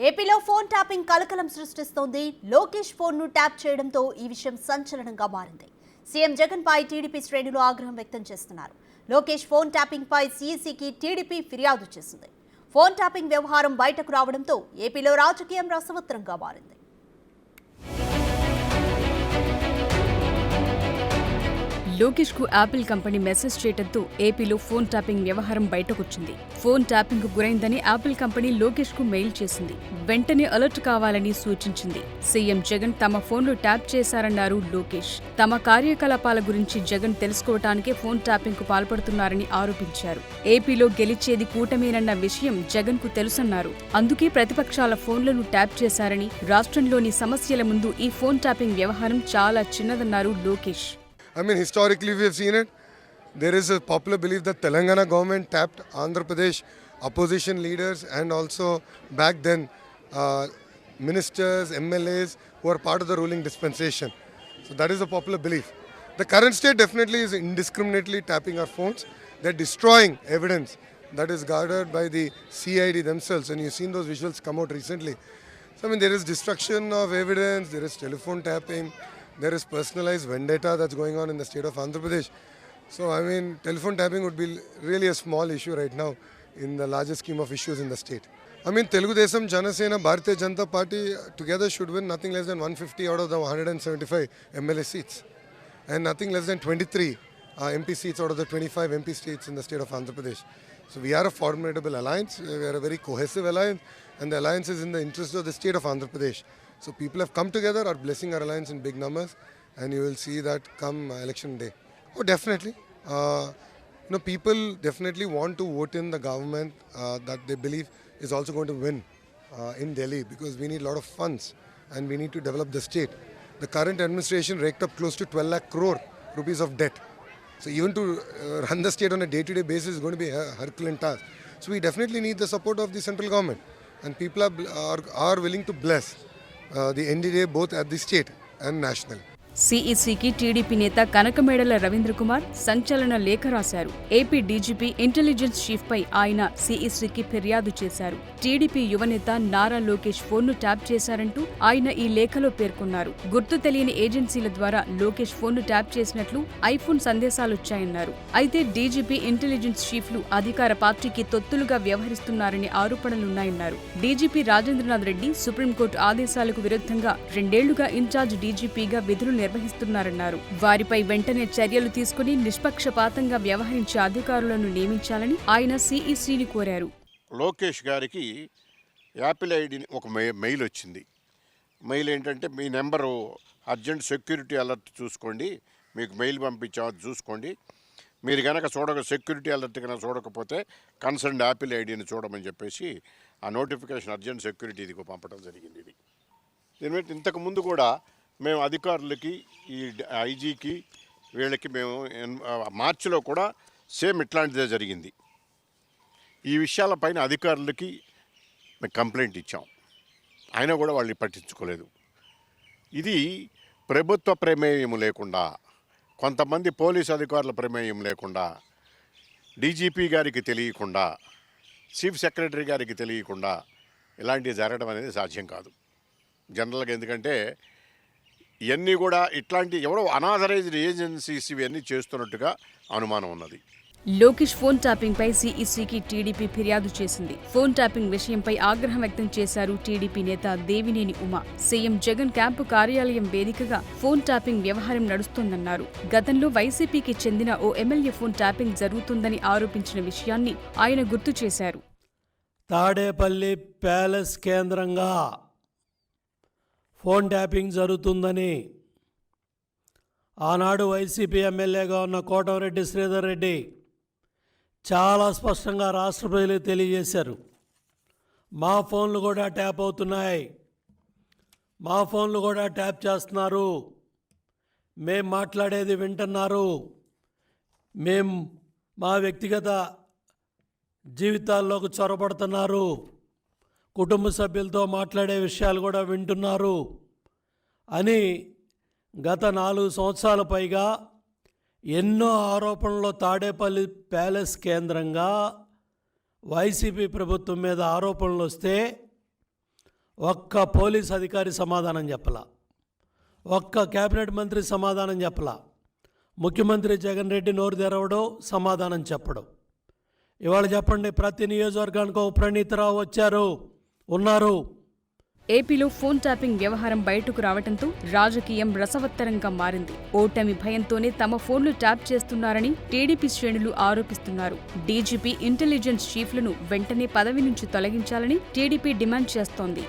ఏపీలో phone tapping కలకలం సృష్టిస్తోంది. లోకేష్ ఫోన్ను ట్యాప్ చేయడంతో ఈ విషయం సంచలనంగా మారింది. సీఎం జగన్ పై టీడీపీ శ్రేణులు ఆగ్రహం వ్యక్తం చేస్తున్నారు. లోకేష్ ఫోన్ ట్యాపింగ్ పై సీఈసీకి టీడీపీ ఫిర్యాదు చేసింది. ఫోన్ ట్యాపింగ్ వ్యవహారం బయటకు రావడంతో ఏపీలో రాజకీయం రసవత్తరంగా మారింది. లోకేష్ కు యాపిల్ కంపెనీ మెసేజ్ చేయడంతో ఏపీలో ఫోన్ ట్యాపింగ్ వ్యవహారం బయటకొచ్చింది. ఫోన్ ట్యాపింగ్ కు గురైందని యాపిల్ కంపెనీ లోకేష్ కు మెయిల్ చేసింది. వెంటనే అలర్ట్ కావాలని సూచించింది. సీఎం జగన్ తమ ఫోన్లు ట్యాప్ చేశారన్నారు లోకేష్. తమ కార్యకలాపాల గురించి జగన్ తెలుసుకోవటానికే ఫోన్ ట్యాపింగ్ కు పాల్పడుతున్నారని ఆరోపించారు. ఏపీలో గెలిచేది కూటమేనన్న విషయం జగన్ కు తెలుసన్నారు. అందుకే ప్రతిపక్షాల ఫోన్లను ట్యాప్ చేశారని, రాష్ట్రంలోని సమస్యల ముందు ఈ ఫోన్ ట్యాపింగ్ వ్యవహారం చాలా చిన్నదన్నారు Lokesh. Historically we have seen it. There is a popular belief that Telangana government tapped Andhra Pradesh opposition leaders and also back then ministers, MLAs who are part of the ruling dispensation. So that is a popular belief. The current state definitely is indiscriminately tapping our phones. They're destroying evidence that is gathered by the CID themselves, and you've seen those visuals come out recently. So there is destruction of evidence, there is telephone tapping, there is personalized vendetta that's going on in the state of Andhra Pradesh. So telephone tapping would be really a small issue right now in the larger scheme of issues in the state. Telugu Desam, Janasena, Bharatiya Janata Party together should win nothing less than 150 out of the 175 MLA seats and nothing less than 23 MP seats out of the 25 MP states in the state of Andhra Pradesh. So we are a formidable alliance, we are a very cohesive alliance, and the alliance is in the interest of the state of Andhra Pradesh. So people have come together, are blessing our alliance in big numbers, and you will see that come election day. Oh, definitely. People definitely want to vote in the government that they believe is also going to win in Delhi, because we need a lot of funds and we need to develop the state. The current administration raked up close to 12 lakh crore rupees of debt. So even to run the state on a day-to-day basis is going to be a Herculean task. So we definitely need the support of the central government, and people are willing to bless the NDA both at the state and national. సీఈసీకి TDP నేత కనకమేడల రవీంద్ర కుమార్ సంచలన లేఖ రాశారు. AP DGP intelligence chief పై ఆయన సీఈసీకి ఫిర్యాదు చేశారు. టీడీపీ యువనేత నారా లోకేష్ ఫోన్ను ట్యాప్ చేశారంటూ ఆయన ఈ లేఖలో పేర్కొన్నారు. గుర్తు తెలియని ఏజెన్సీల ద్వారా లోకేష్ ఫోన్ను ట్యాప్ చేసినట్లు ఐఫోన్ సందేశాలొచ్చాయన్నారు. అయితే డీజీపీ ఇంటెలిజెన్స్ చీఫ్లు అధికార పార్టీకి తొత్తులుగా వ్యవహరిస్తున్నారని ఆరోపణలున్నాయన్నారు. డీజీపీ రాజేంద్రనాథ్ రెడ్డి సుప్రీంకోర్టు ఆదేశాలకు విరుద్ధంగా 2 ఏళ్లుగా ఇన్ఛార్జ్ డీజీపీగా విధులు నిర్వహిస్తున్నారన్నారు. వారిపై వెంటనే చర్యలు తీసుకుని నిష్పక్షపాతంగా వ్యవహరించే అధికారులను నియమించాలని ఆయన సీఈసీని కోరారు. లోకేష్ గారికి యాపిల్ ఐడి ఒక మెయిల్ వచ్చింది. మెయిల్ ఏంటంటే, మీ నెంబరు అర్జెంట్ సెక్యూరిటీ అలర్ట్ చూసుకోండి, మీకు మెయిల్ పంపించాము చూసుకోండి, మీరు కనుక సెక్యూరిటీ అలర్ట్ కనుక చూడకపోతే కన్సర్న్ యాపిల్ ఐడిని చూడమని చెప్పేసి ఆ నోటిఫికేషన్ అర్జెంట్ సెక్యూరిటీకి పంపడం జరిగింది. ఇది దీని మీద ఇంతకుముందు కూడా మేము అధికారులకి, ఈ ఐజీకి, వీళ్ళకి మేము మార్చిలో కూడా సేమ్ ఇట్లాంటిదే జరిగింది. ఈ విషయాలపైన అధికారులకి మేము కంప్లైంట్ ఇచ్చాం, అయినా కూడా వాళ్ళు పట్టించుకోలేదు. ఇది ప్రభుత్వ ప్రమేయం లేకుండా, కొంతమంది పోలీసు అధికారుల ప్రమేయం లేకుండా, డీజీపీ గారికి తెలియకుండా, చీఫ్ సెక్రటరీ గారికి తెలియకుండా ఇలాంటివి జరగడం అనేది సాధ్యం కాదు జనరల్గా. ఎందుకంటే ఇవన్నీ కూడా ఇట్లాంటి ఎవరో అనాథరైజ్డ్ ఏజెన్సీస్ ఇవన్నీ చేస్తున్నట్టుగా అనుమానం ఉన్నది. లోకేష్ ఫోన్ ట్యాపింగ్ పై సీఈసీకి టీడీపీ ఫిర్యాదు చేసింది. ఫోన్ ట్యాపింగ్ విషయంపై ఆగ్రహం వ్యక్తం చేశారు టీడీపీ నేత దేవినేని ఉమ. సీఎం జగన్ క్యాంపు కార్యాలయం వేదికగా ఫోన్ ట్యాపింగ్ వ్యవహారం నడుస్తోందన్నారు. గతంలో వైసీపీకి చెందిన ఓ ఎమ్మెల్యే ఫోన్ ట్యాపింగ్ జరుగుతుందని ఆరోపించిన విషయాన్ని ఆయన గుర్తు చేశారు. తాడేపల్లి ప్యాలెస్ కేంద్రంగా ఫోన్ ట్యాపింగ్ జరుగుతుందని ఆనాడు వైసీపీ ఎమ్మెల్యేగా ఉన్న కోటమిరెడ్డి శ్రీధర్ రెడ్డి చాలా స్పష్టంగా రాష్ట్ర ప్రజలకు తెలియజేశారు. మా ఫోన్లు కూడా ట్యాప్ అవుతున్నాయి, మా ఫోన్లు కూడా ట్యాప్ చేస్తున్నారు, మేం మాట్లాడేది వింటున్నారు, మేం మా వ్యక్తిగత జీవితాల్లోకి చొరబడుతున్నారు, కుటుంబ సభ్యులతో మాట్లాడే విషయాలు కూడా వింటున్నారు అని గత 4 సంవత్సరాల పైగా ఎన్నో ఆరోపణలు తాడేపల్లి ప్యాలెస్ కేంద్రంగా వైసీపీ ప్రభుత్వం మీద ఆరోపణలు వస్తే ఒక్క పోలీస్ అధికారి సమాధానం చెప్పలా, ఒక్క కేబినెట్ మంత్రి సమాధానం చెప్పలా, ముఖ్యమంత్రి జగన్ రెడ్డి నోరు తెరవడం, సమాధానం చెప్పడం. ఇవాళ చెప్పండి, ప్రతి నియోజకవర్గానికి ఒక ప్రణీతరావు ఉన్నారు. ఏపీలో ఫోన్ ట్యాపింగ్ వ్యవహారం బయటకు రావడంతో రాజకీయం రసవత్తరంగా మారింది. ఓటమి భయంతోనే తమ ఫోన్లు ట్యాప్ చేస్తున్నారని టీడీపీ శ్రేణులు ఆరోపిస్తున్నారు. డీజీపీ, ఇంటెలిజెన్స్ చీఫ్లను వెంటనే పదవి నుంచి తొలగించాలని టీడీపీ డిమాండ్ చేస్తోంది.